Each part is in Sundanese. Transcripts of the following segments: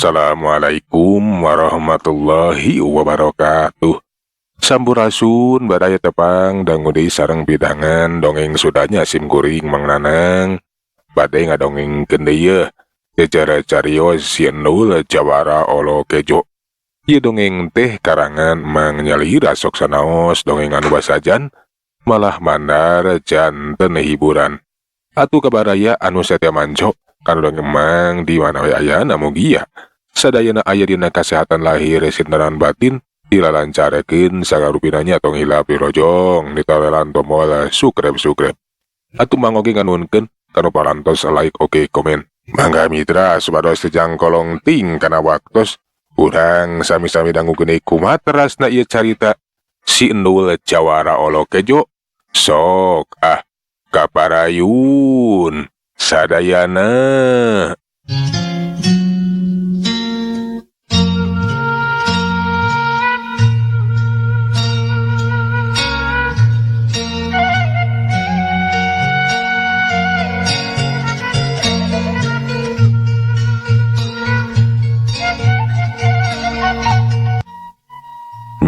Assalamualaikum warahmatullahi wabarakatuh. Sampurasun badaya tepang dangudi sareng bidangan dongeng sudahnya sim kuring Mang Nanang. Badai ngadongeng kendaya secara carios si Endul Jawara Olo Kejo. Ieu dongeng teh karangan Mang Nyali rasok sanaos dongengan wasajan malah mandar janten hiburan. Atu kabaraya anu setia manco kan dongeng Mang di mana we aya mugi ya sadayana aya dina kasehatan lahir sintenan batin dilalancarekeun sagarupinanya tong hilap dirojong ditorelan tombol subscribe. Atuh mangoge nganunkeun kanu parantos like oke komen. Mangga mitra supados tejang kolong ting kana waktos urang sami-sami dangukeun kumaha terasna ieu carita si Endul Jawara Olo Kejo. Sok kaparayun sadayana.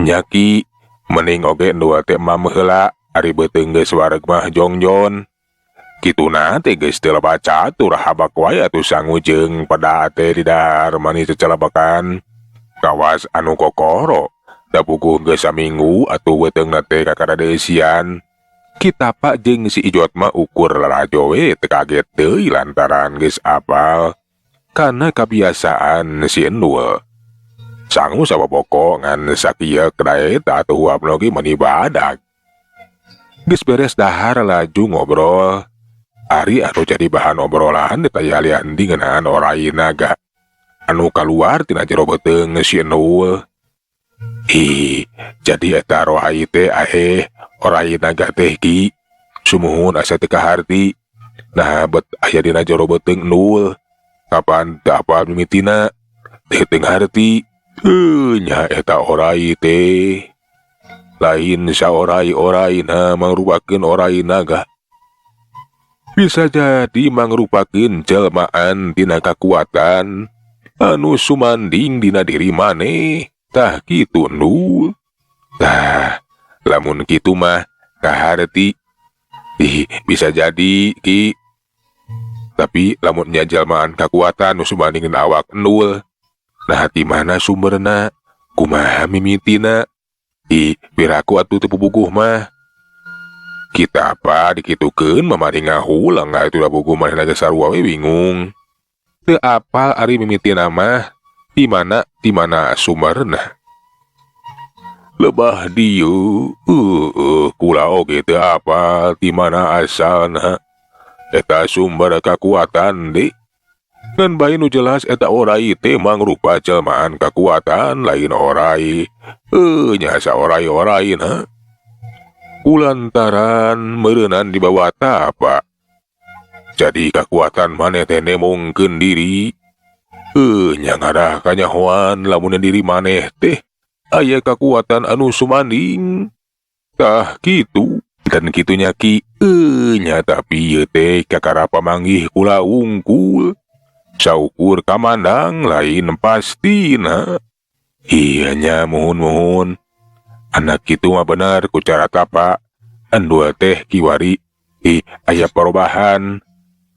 Nyaki mending oge dua teh mah heula ari beuteung geus wareg mah jongjon. Kituna teh geus teu baca tur habak wae atuh sangujeung pada teh di dahar mani cecelebakan. Kawas anu kokoro da puguh geus saminggu atuh beuteungna teh kakadadeusian. Kitapa jeung si Ijot mah ukur larajo we teu kaget deui lantaran geus apal kana kabiasaan si Endul. Sangu sababoko ngan sakieu kedae ta atuh uapna ge meni badag. Geus beres dahar laju ngobrol. Ari anu jadi bahan obrolan detaya lian dingeunaan orai naga anu kaluar tina jero beuteung si Endul. Jadi eta rohai teh orai naga teh ki sumuhun asa teu kaharti. Nah bet aya dina jero beuteung Endul. Kapan teu apal mimitina teu ngarti. Nya eta orai teh lain saorai-oraina mangrupakeun orai naga. Bisa jadi mangrupakeun jelmaan tina kakuatan anu sumanding dina diri maneh. Tah kitu Endul. Tah lamun kitu mah kaharti bisa jadi ki. Tapi lamun nya jelmaan kakuatan anu sumanding dina awak Endul, nah di mana sumberna? Kumaha mimitina? Piraku atuh teu pupuguh mah. Kita apa dikitukeun mamari ngahulang atuh da puguh manehna geus sarua we bingung. Teu apal ari mimitina mah di mana sumberna. Lebah dieu kula oge teu apal di mana asalna. Eta sumber kakuatan deui. Ngan bae nu jelas eta orai teh mangrupa jelmaan kakuatan lain orai. Nya saorai-oraina. Kulantaran meureunan di bawah tapa. Jadi kakuatan maneh teh nemongkeun diri. Nya ngadah kanyahoan lamun diri maneh teh aya kakuatan anu sumanding. Tah kitu. Dan kitunya ki nya tapi ieu teh kakara pamanggih kula wungkul. Saukur kamandang lain pastina. Nya muhun-muhun. Anak kitu mah bener ku cara tapa. Endul teh kiwari aya perubahan.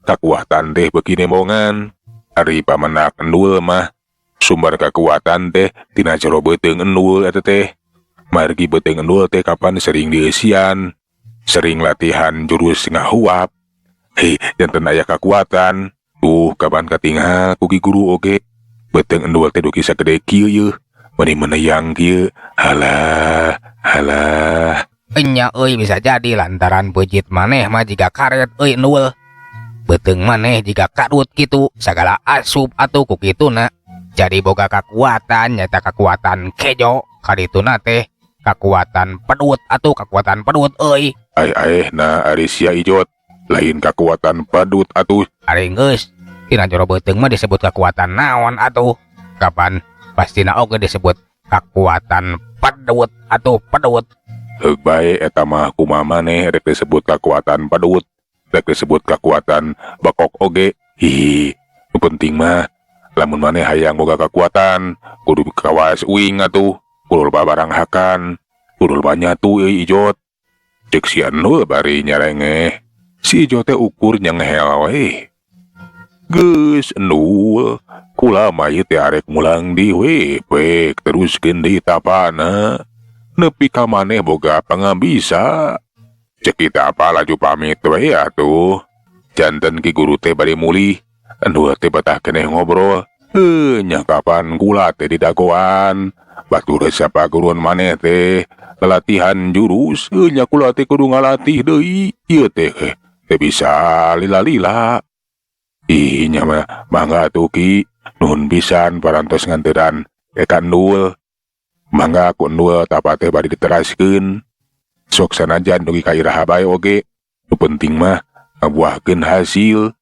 Kakuatan teh beuki nemongan. Ari pamendak Endul mah sumber kakuatan teh tina jero beuteung Endul eta teh. Margi beuteung Endul teh kapan sering dieusian. Sering latihan jurus ngahuap. Janten aya kakuatan. Tuh kapan katinggal kuki guru oge. Beuteung Endul teh duki sagede kieu yeuh. Meni meneyang kieu. Halah. Nya euy bisa jadi lantaran beujit maneh mah jiga karet euy Endul. Beuteung maneh jiga kadut kitu sagala asup atuh ku kituna. Jadi boga kakuatan nyata kakuatan kejo. Kadituna teh kakuatan pedut atuh kakuatan pedut euy. Nah ari sia Ijot lain kakuatan pedut atuh. Ari geus tina jero beuteung mah disebut kakuatan naon atuh. Kapan pastina oge disebut kakuatan pedut atuh pedut. Heug bae eta mah kumaha maneh rek disebut kakuatan pedut. Rek disebut kakuatan bakok oge. Nu penting mah Lamun maneh hayang boga kekuatan, kudu kawas uing atuh, kudu loba barang hakan, kudu loba nyatu Ijot. Cek si Nul bari nyarengeh, si Ijot teh ukur nyengehel we. Geus Nul, kula mah teh arek mulang di wepek teruskeun di tapana. Nepi ka maneh boga pangabisa. Cek kita apa laju pamit we atuh. Janten ki guru teh bari mulih. Nul teh betah keneh ngobrol. Nya kapan kula teh didagoan. Batur siapa guruan maneh teh latihan jurus. Nya kula teh kudu ngalatih deui. Ieu teh bisa lila-lila. Nya mangga atuh Ki. Nuhun pisan parantos nganteran ka Nul. Mangga ku Nul tapa teh bari diteraskeun. Sok sanajan dugi ka iraha bae oge. Nu penting mah ngabuahkeun hasil.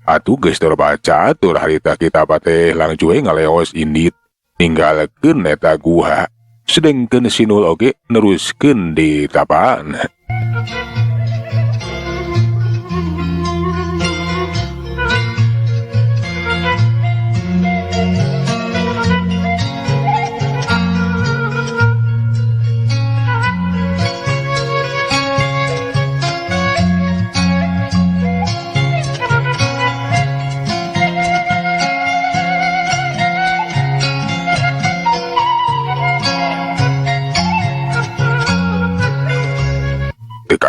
Atuh geus terbaca atur harita kita teh langcu we ngaleos indit ninggalkeun eta guha. Sedengkeun si Nul oge neruskeun di tapaan.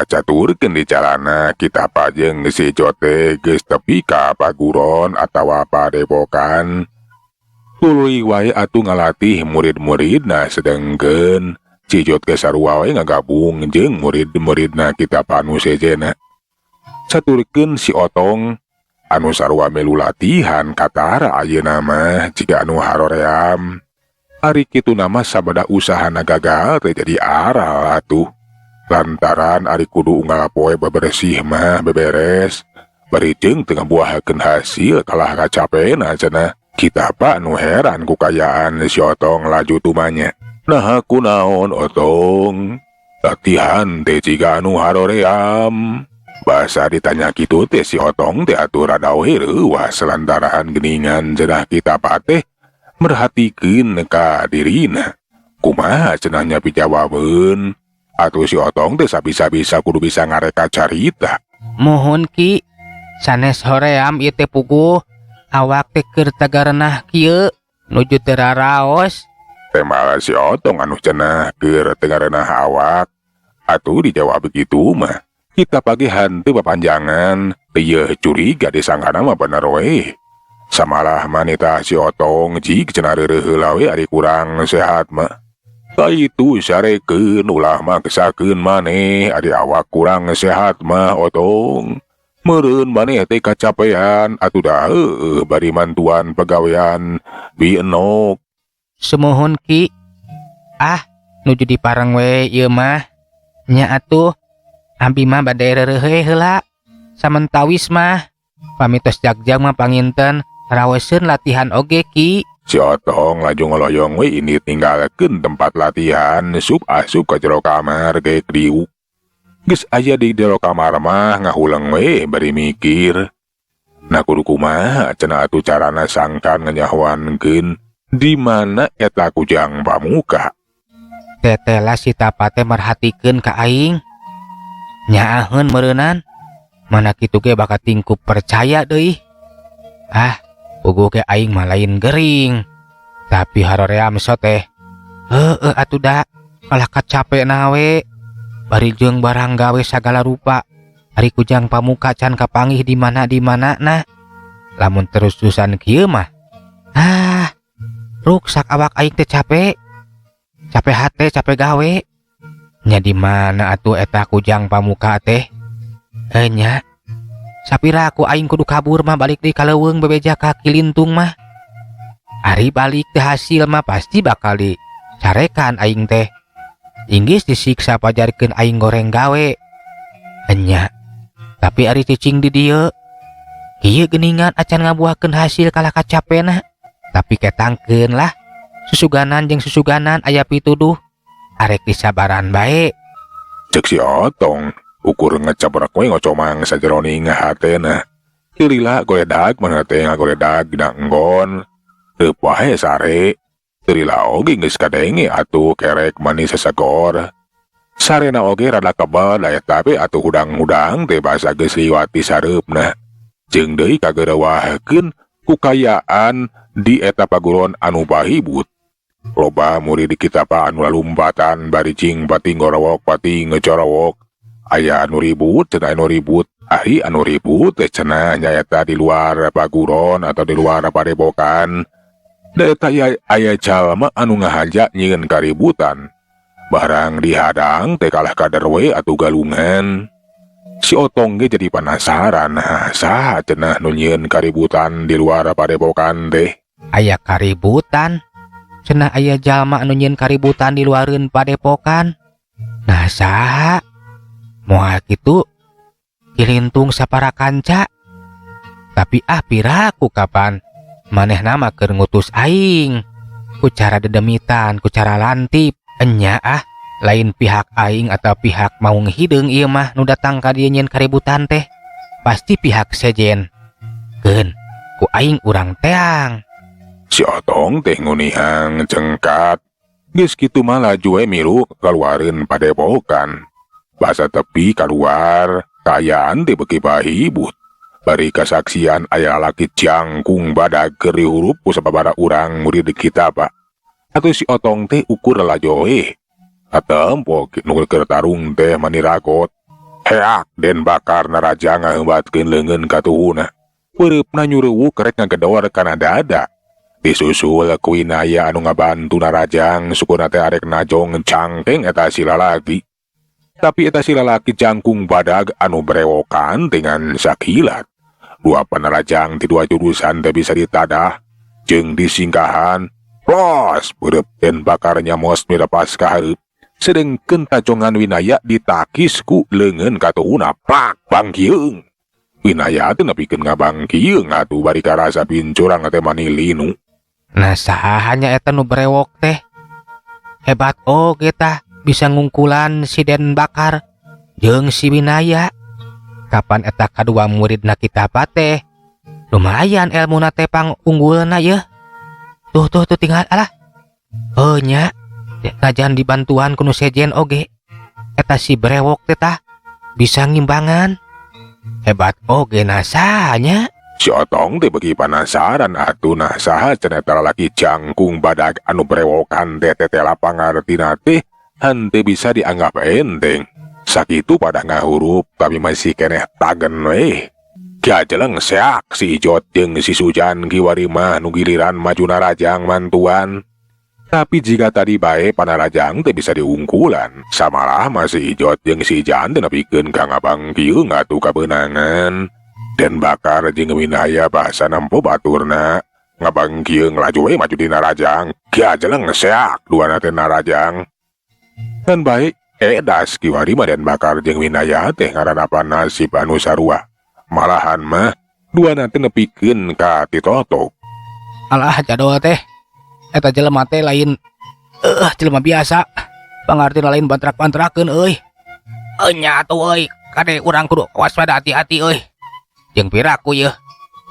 Caturkeun di calana kita pajeng si Jote geus tepi ka paguron atawa padepokan. Tuluy wae atuh ngalatih murid-muridna sedengkeun si Jot ge sarua wae ngagabung jeung murid-muridna kita panu sejena. Saturkeun si Otong anu sarua melu latihan katara ayeuna mah jiga anu haroream. Ari kitu nama sabada usahana gagal teh jadi aral atuh. Lantaran ari kudu unggal poe beberesih mah beberes. Bari jeung teu ngabuahakeun hasil kalah kacapena cenah. Kita pa nu heran ku kayaan si Otong laju tumanya. Nah kunaon Otong? Latihan teh jiga anu haroream. Basa ditanya kitu teh si Otong teh atuh rada we reuwas lantaran geuningan cenah kita pa teh merhatikeun ka dirina. Kumaha cenah nya pijawabeun? Atuh si Otong teh sabisa-bisa kudu bisa ngareka carita. Mohon Ki, sanes hoream ieu teh puguh, awak teh keur tagarenah kieu nuju teu raraos. Teh malah si Otong anu cenah keur tagarenah awak. Atuh dijawab begitu mah, kita pagi henteu papanjangan, ieu curiga disangkana mah bener we. Samalah manita si Otong jig cenah reureuh heula we ari kurang sehat mah. Kaitu sarekeun ulah mah kesakeun maneh ari awak kurang sehat mah Otong. Meureun maneh teh kacapean atuh da bari mantuan pegawean bi enok. Sumohon Ki. Nuju dipareng we ieu mah. Nya atuh abdi mah bade reureuh heula. Samentawis mah pamitos jagjang mah panginten raweseun latihan oge Ki. Si Otong laju ngoloyong we ini tinggalkeun tempat latihan sup asup ka jero kamar ge kriuk. Geus aya di jero kamar mah ngahulang we bari mikir. Nah kudu kumaha cenah atuh carana sangkan nganyahoankeun di mana eta kujang pamuka. Tetela si Tapa teh merhatikeun ka aing. Nyaaheun meureunan. Mana kitu ge bakal tingkup percaya deui. Puguh ke aing mah lain gering. Tapi haroream so teh. Atuh da kalah kacapena we. Bari jeung barang gawe sagala rupa. Ari kujang pamuka can kapanggih di mana nah. Lamun terus-terusan kieu mah. Ruksak awak aing teh capek. Capek hate, capek gawe. Nya di mana atuh eta kujang pamuka teh? Nya sapira aku aing kudu kabur mah balik deui ka leuweung bebeja kaki lintung mah. Ari balik teh hasil mah pasti bakal dicarekan aing teh. Inggis disiksa pajarkeun aing goreng gawe. Enya. Tapi ari cicing di dieu. Kieu geuningan acan ngabuahkeun hasil kalah kacapena. Tapi ketangkeun lah. Susuganan jeung susuganan aya pituduh. Arek disabaran bae. Cek si Otong. Ukur ngecabrak we ngocomang sajeroning hatena. Kilila goledag mana teh ngagoledag dina enggon. Teu poe sare. Terila oge geus kadenge atuh kerek manis sasagor. Sarena oge rada kebal aya tapi atuh hudang-hudang teh basa geus liwati sareupna. Jeung deui kageureuwahekeun kukayaan di eta paguron anu pahibut. Loba murid di kitab anu lalumpatan bari cing pati ngorowok pati ngecorowok. Aya anu ribut cenah anu ribut. Ari anu ribut teh cenah nyaeta di luar paguron atau di luar padepokan. Da eta aya jalma anu ngahaja nyieun kaributan. Barang dihadang teh kalah kader we atuh galungan. Si Otong ge jadi penasaran, saha cenah nu nyieun kaributan di luar padepokan teh. Aya kaributan? Cenah aya jalma anu nyieun kaributan di luareun padepokan? Nah saha? Moal kitu kilintung sapara kanca. Tapi piraku kapan manehna mah keur ngutus aing ku cara dedemitan, ku cara lantip. Enya lain pihak aing atau pihak maung hideung ieu mah nu datang ka dieu nyieun kaributan teh. Pasti pihak sejen. Keun, ku aing urang teang. Si Otong teh ngunihang cengkat. Geus kitu mah laju we milu kaluareun padepokan. Basa tepi kaluar, kaayaan teh beuki pahibut. Bari kasaksian aya lalaki jangkung badag keur dihurup ku sababaraha urang murid di kitab. Atuh si Otong teh ukur lalajo atempo nu keur tarung teh maniragot. Heak Den Bakar naraja ngaheumbatkeun leungeun ka tuhuna. Peureupna nyuruwuk rek ngagedor kana dada. Disusul ku Winaya anu ngabantu narajang sukuna teh arek najong cangkeng eta si lalaki. Tapi eta si lalaki jangkung badag anu berewokan dengan sakilat. Dua panarajang ti dua jurusan teh bisa ditadah jeung disingkahan. Plos, beureub Den Bakar nyamos mirepas ka hareup. Sedengkeun tajongan Winaya ditakis ku leungeun ka tuhuna. Pak, bangkieung. Winaya teh nepikeun ngabangkieung atuh bari karasa pincurang teh manilinu. Nah sahanya eta nu berewok teh. Hebat kita bisa ngungkulan si Den Bakar jeung si Winaya. Kapan eta kadua muridna kitab teh lumayan elmuna teh pang unggulna yeuh. Tuh tinggal alah. Nya najan dibantuan kuno sejen oge. Eta si berewok teh tah bisa ngimbangan. Hebat oge nasanya. Si Otong teh beuki penasaran atuh nah saha cenah eta lalaki jangkung badag anu berewokan teh tetela pangartina teh henteu bisa dianggap enteng. Sakitu pada ngahurup tapi masih keneh tagen we. Kiajeleng seak si Ijot jeung si Sujan kiwari mah nu giliran maju narajang mantuan. Tapi jika tadi bae panarajang teh bisa diungkulan, samalah masih Ijot jeung si Ijan teh nepikeun ka ngabangkieung atuh kabeunangan. Den Bakar jeung Winaya bahasa nampo baturna. Ngabangkieung laju we maju di narajang. Kiajeleng seak duana teh narajang. Dan baik edas kiwari mah Den Bakar jeung Winaya teh ngaranapan nasib anu sarua. Malahan mah dua nanti nepikeun ka titotok. Alah jadol teh eta jelema teh lain jelema biasa. Pangartina lain bantrak-bantrakeun euy. Nya atuh euy, kade urang kudu waspada hati-hati euy. Jeung piraku yeuh.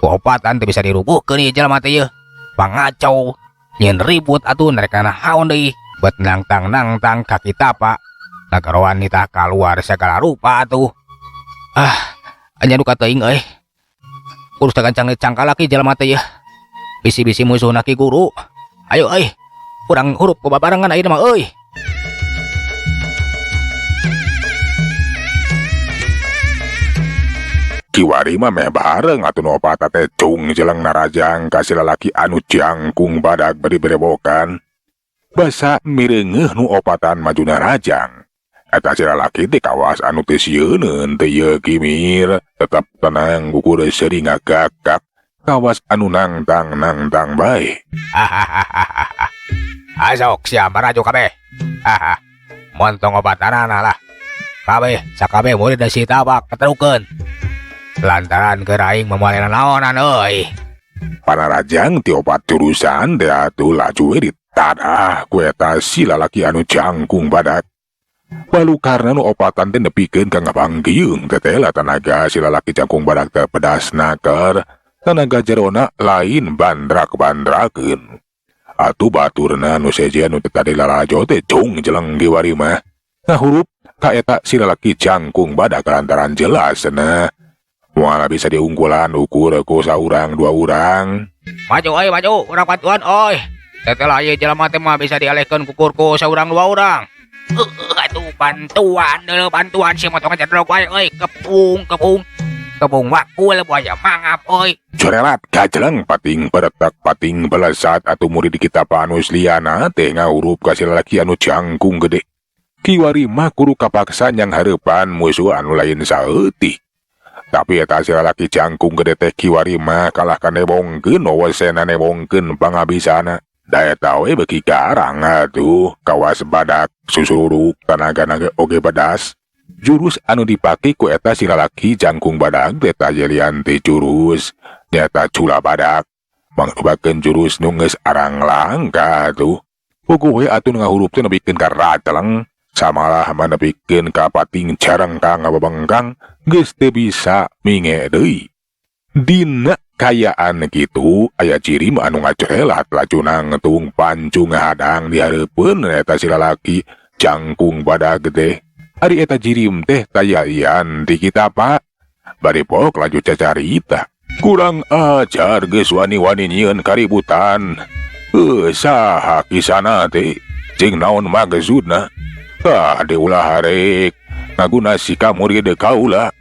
Kuopatan teh bisa dirubuhkeun ieu jelema teh yeuh. Pangacau, nyeun ribut atuh narekana haon deui. Bet nangtang ka kitab nagaroan nitah kaluar segala rupa atuh. Anya duka teuing euy. Urus gancang-gancang laki jelema teh yeuh. Bisi-bisi musuhna ki guru. Ayo euy, urang hurup ku babarengan ayeuna mah euy. Kiwari mah meh bareng atuh nu opata teh cung jeleng narajang ka si lalaki anu jangkung badag beri berewokan. Basa mireungeuh nu opatan maju narajang. Eta si lalaki teh kawas anu teu sieuneun teh yeuh kimir, tetep tenang gugur seuring ngagagak. Kawas anu nangtang bae. Asok sia marajo kabeh. Montong obatanana lah. Kabeh sakabeh murid da si tabak keterukeun. Lantaran keur aing memalena naonan euy. Panarajang ti opat jurusan teh atuh laju we ditadah ku eta si lalaki anu jangkung badak. Walu karna nu opatan teh nepikeun ka ngabangkieung tetela tanaga si lalaki jangkung badak teh pedasna keur Tanaga jerona lain bandrak-bandrakeun. Atuh baturna nu sejen nu tadi lalajo teh cung jeleng kiwari mah. Ngahurup ka eta si lalaki jangkung badak lantaran jelasna moal bisa diunggulan ukur ku saurang dua urang. Maju urang bantuan oi. Setelah ieu jelema teh mah bisa dialihkeun kukurku saurang dua urang. Atuh bantuan si motong jadrog wae euy, kepung wakul buaya mangap euy. Corelat gajeleng pating paretak pating belesat atuh murid kita panus liana teh ngahurup ka si lalaki anu jangkung gede. Kiwari mah kudu kapaksa nyang hareupan musuh anu lain saeutik. Tapi eta si lalaki jangkung gede teh kiwari mah kalah kanebongkeun wesena nebongkeun pangabisana. Da eta we beuki garang atuh kawas badak susuruk tanaga-naga oge pedas. Jurus anu dipake ku eta si lalaki jangkung badak teh tajelian teh jurus nyata cula badak. Mangrubakeun jurus nu geus arang langka atuh. Puguh we atuh ngahurup teh nepikeun ka rateleng. Samalah manepikeun ka pating jarang ka ngababengkang geus teu bisa minge deui. Dina kayaan kitu aya cirim anu ngacorelat lacuna ngetung pancu ngahadang di hareupeun eta si lalaki jangkung badak gede. Ari eta jirim teh tayayan di kita pak. Bari pok laju cacarita. Kurang ajar geus wani-wani nyieun kaributan. Saha kisana teh jeung naon maksudna? Diulah harek ngaguna si murid kaula.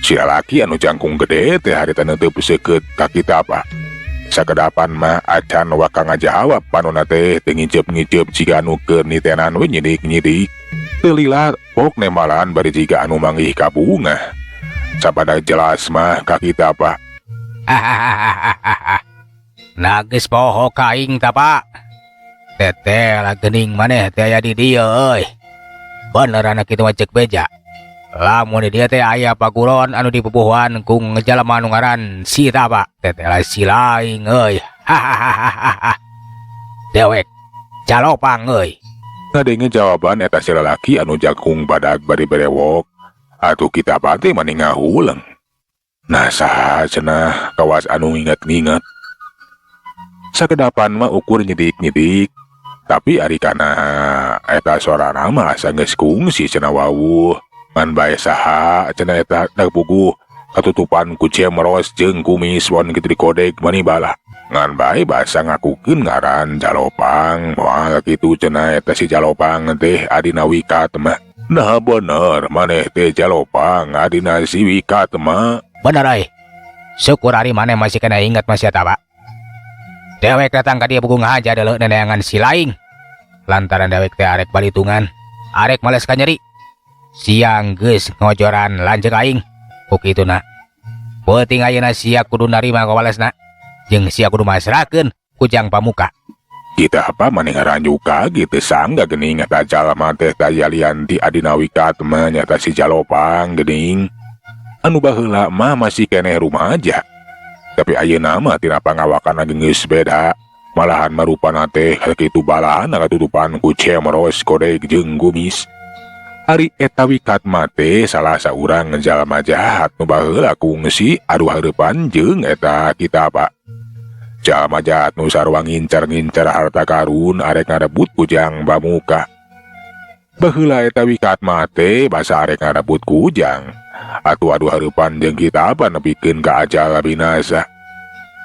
Si lalaki anu jangkung gede teh harita neuteub seukeut ka kita apa. Sakedapan mah acan waka ngajawab panonna teh teu ngiceup-ngiceup jiga anu keur nitenan we nyidik-nyidik. Teu lila pok nemalan bari jiga anu manggih ka bunga. Sabada jelas mah ka kita apa. Nagis poho kaing ta pak. Teteh gening maneh teh aya di dieu euy. Beneran kitu mah ceuk beja. Lamun di dieu teh aya paguron anu dipupuhan ku jalema anu ngaran Sita pak. Teteh si laing euy. Dewek jalopang euy. Ngadenge jawaban eta si lalaki anu jangkung badak bari berewok. Atuh kita pate mani ngahuleng. Nah saha cenah kawas anu nginget-nginget. Sakedapan mah ukur nyidik-nyidik. Tapi ari kana eta sorana mah asa geus kungsi cenah wawuh. Ngan bae saha cenah eta dapuguh katutupan ku cemros jeung kumis won kitu dikodek manibala. Ngan bae basa ngakukeun ngaran Jalopang. Moal kitu cenah eta si Jalopang teh adina wikat mah. Nah bener maneh teh Jalopang adina si wikat mah. Bener ai. Syukur ari maneh masih kena ingat masih eta pak. Dewek datang ka dieu buku ngahaja deuleu neneangan si laing. Lantaran dewek teh arek balitungan, arek males ka nyeri. Siang geus ngojoran lanceuk aing. Ku kituna. Beuting ayeuna sia kudu narima kawalesna. Jeung sia kudu masrakeun ku Jang Pamuka. Kita apa maneh ngaranjuka gitu sangga geuning eta jalma teh tayalian di adina wikat mah nyata si Jalopang geuning. Anu baheula mah masih keneh rumaja. Tapi ayeuna mah tina pangawakan geus beda. Malahan marupana teh kitu balahan katutupan ku cemros kodek jeung gumis. Ari eta wikat mate salah saurang jalma jahat nu baheula kungsi adu hareupan jeung eta kita pak. Jalma jahat nu sarua ngincar-ngincar harta karun arek ngarebut ku Jang Pamuka. Baheula eta wikat mate basa arek ngarebut ku Jang. Atu hareupan jeung kita apa nepikeun ka ajal binasa.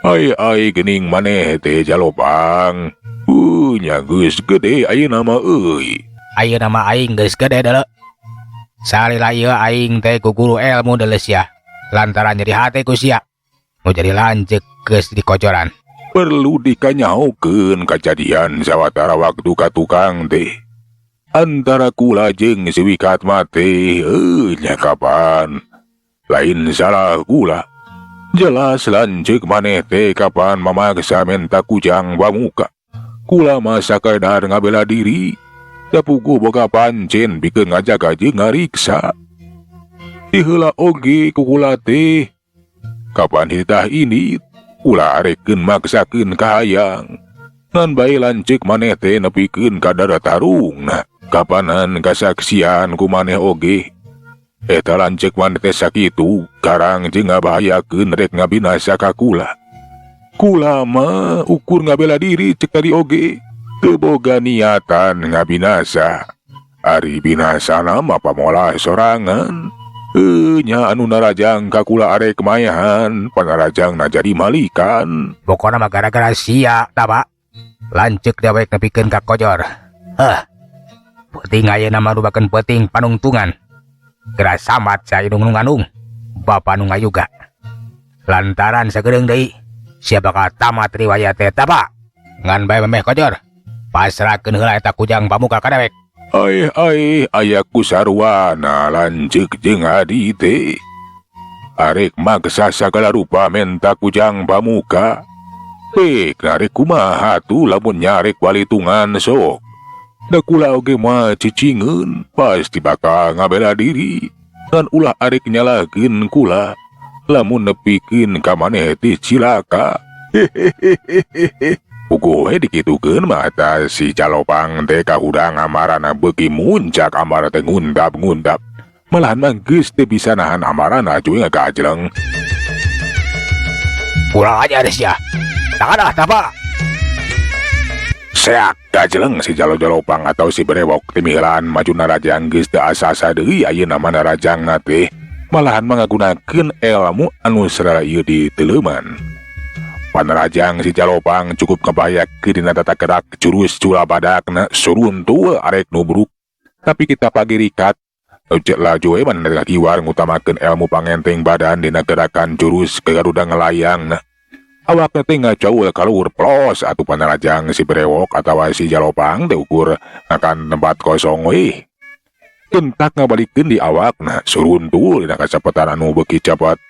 Ai geuning maneh teh Jalopang. Nya geus gede ayeuna mah euy. Ayeuna mah aing geus gede deuleu. Salila ieu aing teh ku guru ilmu deuleu sia. Lantaran nyeri hate ku sia. Nu jadi lanceuk geus dikocoran. Perlu dikanyaokeun kajadian sawatara waktu ka tukang teh. Antara kula jeung si wikat mate nya kapan. Lain salah kula. Jelas lanceuk maneh teh kapan mamaksa menta ku Jang Pamuka. Kula mah sakedar ngabela diri. Dapugu boga pancen pikeun ngajaga jeung ngariksa. Ti heula oge ku kula teh. Kapan hitah ini kula arekeun maksakeun ka hayang. Ngan bae lanceuk maneh teh nepikeun ka daratarungna. Kapanan kasaksian ku maneh oge. Eta lanceuk maneh teh sakitu, karang jeung ngabahayakeun rek ngabinasa ka kula. Kula mah ukur ngabela diri cek tadi oge, teu boga niatan ngabinasa. Ari binasana mah pamolah sorangan. Nya anu narajang ka kula arek mayahan, panarajang na jadi malikan. Pokona mah gara-gara sia taba. Lanceuk dewek nepikeun ka kojor. Penting ayeuna mah rubakeun penting panungtungan. Geura samat saya nu ngandung. Bapa nu ngayuga. Lantaran sageureung deui sia bakal tamat riwayat eta ba. Ngan bae memeh kojor. Pasrahkeun heula eta kujang pamuka ka dewek. Ai aya kusarwana lanceuk jeung adi teh. Arek maksa sagala rupa menta kujang pamuka. Narek kumaha tuh lamun nyarek walitungan sok. Da kula oge mah cicingeun pasti bakal ngabela diri. Ngan ulah arek nyalakeun kula lamun nepikeun ka maneh teh cilaka. Puguh dikitukeun mah eta si Calopang teh kahudang amarana beuki muncak amara teh ngundap-ngundap. Malahan mah geus teu bisa nahan amarana cuy ngagajleng. Kurang aja deh ya. Takadah tapa. Seak gajleng si Jalopang atau si Brewok timihilan maju narajang geus teu asa-asa deui ayeuna mah narajangna teh malahan mangagunakeun ilmu anu sarua ieu diteleuman. Panarajang si Jalopang cukup ngabayakeun dina tata gerak jurus cula badakna suruntul arek nubruk. Tapi kita pagirikat ojek laju maneh kiwar ngutamakeun ilmu pangenteng badan dina gerakan jurus kegaruda ngelayangna. Awakna teh ngacaul kaluhur plos atuh panarajang si Brewok atawa si Jalopang teh ukur akan tempat kosong we. Kentak ngabalikeun di awakna suruntul dina kacepetan anu beuki cepet.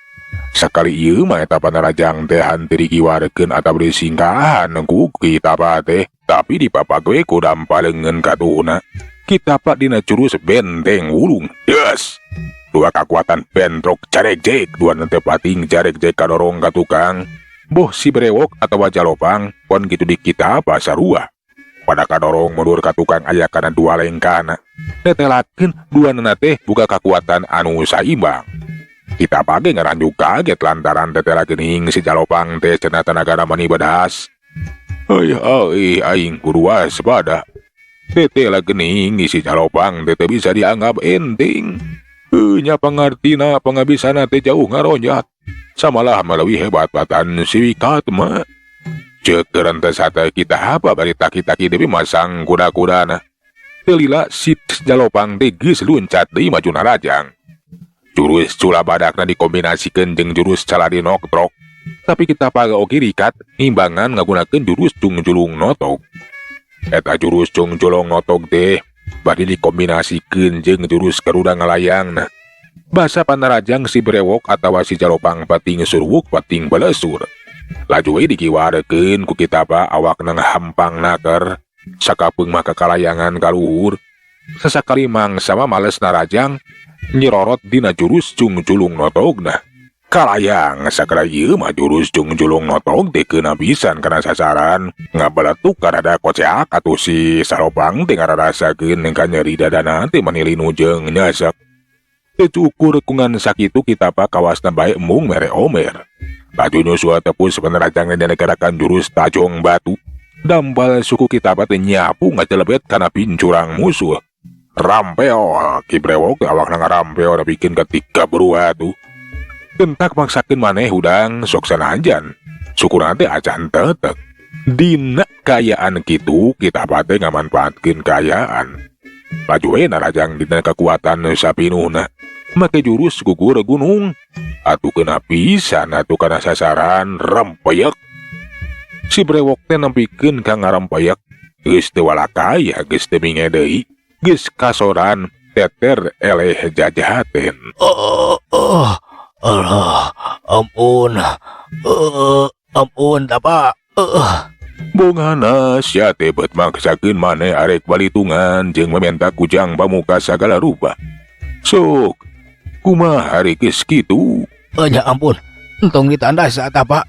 Sakali ieu mah eta panarajang teh henteu dikiwarkeun atawa disinggahan ku kitab teh, tapi dipapagwe ku dampaleungeun katuhna. Kitab dina jurus benteng wulung. Yes. Dua kekuatan bentrok jarek-jek, dua teh pating jarek-jek kadorong ka tukang. Boh si Brewok atau Jalopang pon gitu di kitab sarua. Pada kadorong mundur ka tukang aya kana dua lengkana. Netelakeun dua nana teh buka kekuatan anu saimbang. Kita page ngaranjuk kaget lantaran tetela geuning si Jalopang teh cenah tanagana mani bedas. Aing kudu waspada. Tetela geuning si Jalopang teh bisa dianggap enteng. Nya pangartina pangabisana teh jauh ngaronjat. Samalah melalui hebat-batan si Wikat mah. Ceuk teh sate kita apa bari taki-taki deui masang kuda-kudana. Teu lila si Jalopang teh geus luncat deui maju narajang. Jurus cula badakna dikombinasikeun jeung jurus caladi noktrok. Tapi kita paga oge rikat imbangan ngagunakeun jurus jungjulung notok. Eta jurus jungjulung notok teh bade dikombinasikeun jeung jurus garuda ngalayangna. Basa panarajang si Brewok atawa si Jalopang pating surwuk pating balesur. Laju we dikiwarekeun ku kitab awakna ngahampang naker sakapeung mah kakalayangan kaluhur. Sasakali mangsa mah males narajang nyirorot dina jurus jungjulung notogna. Kalayang sakala ieu mah jurus jungjulung notog teh keuna pisan kana sasaran. Ngabeletuk karada koceak atuh si Jalopang teh ngararasakeun engka nyeri dadana teh manilinu jeung nyasek. Tecukur kungan sakitu kita kawasna bae embung mere omer. Laju nyusua tepus penerajang dina gerakan jurus tajong batu. Dambal suku kita teh nyapu ngacelebet kana pincurang musuh. Rampeo Ki Brewok awakna ngarampeo da bikin ketika berua tuh. Kentak maksakeun maneh hudang sok sanajan. Syukurna teh acan tetek. Dina kayaan kitu kita teh ngamanfaatkeun kayaan. Laju we narajang dina kekuatan sapinuhna. Make jurus gugur gunung. Atuh kena pisan atuh kana sasaran rempeyek. Si Brewok teh nempikeun ka ngarempeyek. Geus teu walakaya, geus teu minge deui. Geus kasoran teter eleh jajahaten. Allah, ampun tapa. Bongana sia teh beut maksakeun maneh arek balitungan jeung mementa kujang pamuka sagala rupa. Sok, kumaha ari geus kitu? Ya ampun, entong ditanda saat apa?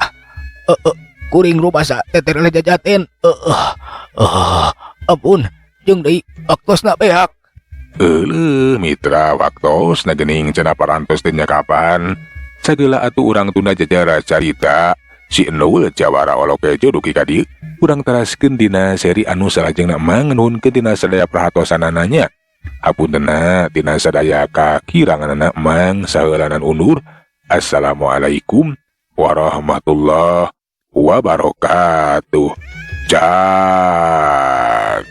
Kuring rupa sa teter eleh jajahaten. Ampun, jeung deui oktosna beak. Mitra waktos na gening cenah parantos teh nya kapan. Sagala atuh urang tunda jajara carita si Nul jawara oloke jodoki ka dieu. Urang teraskeun dina seri anu salajengna mang nuhunkeun dina sadaya perhatosanana nya. Hapuntenna tina sadaya kakiranganna mang saheulanan undur. Assalamualaikum warahmatullahi wabarakatuh. Jak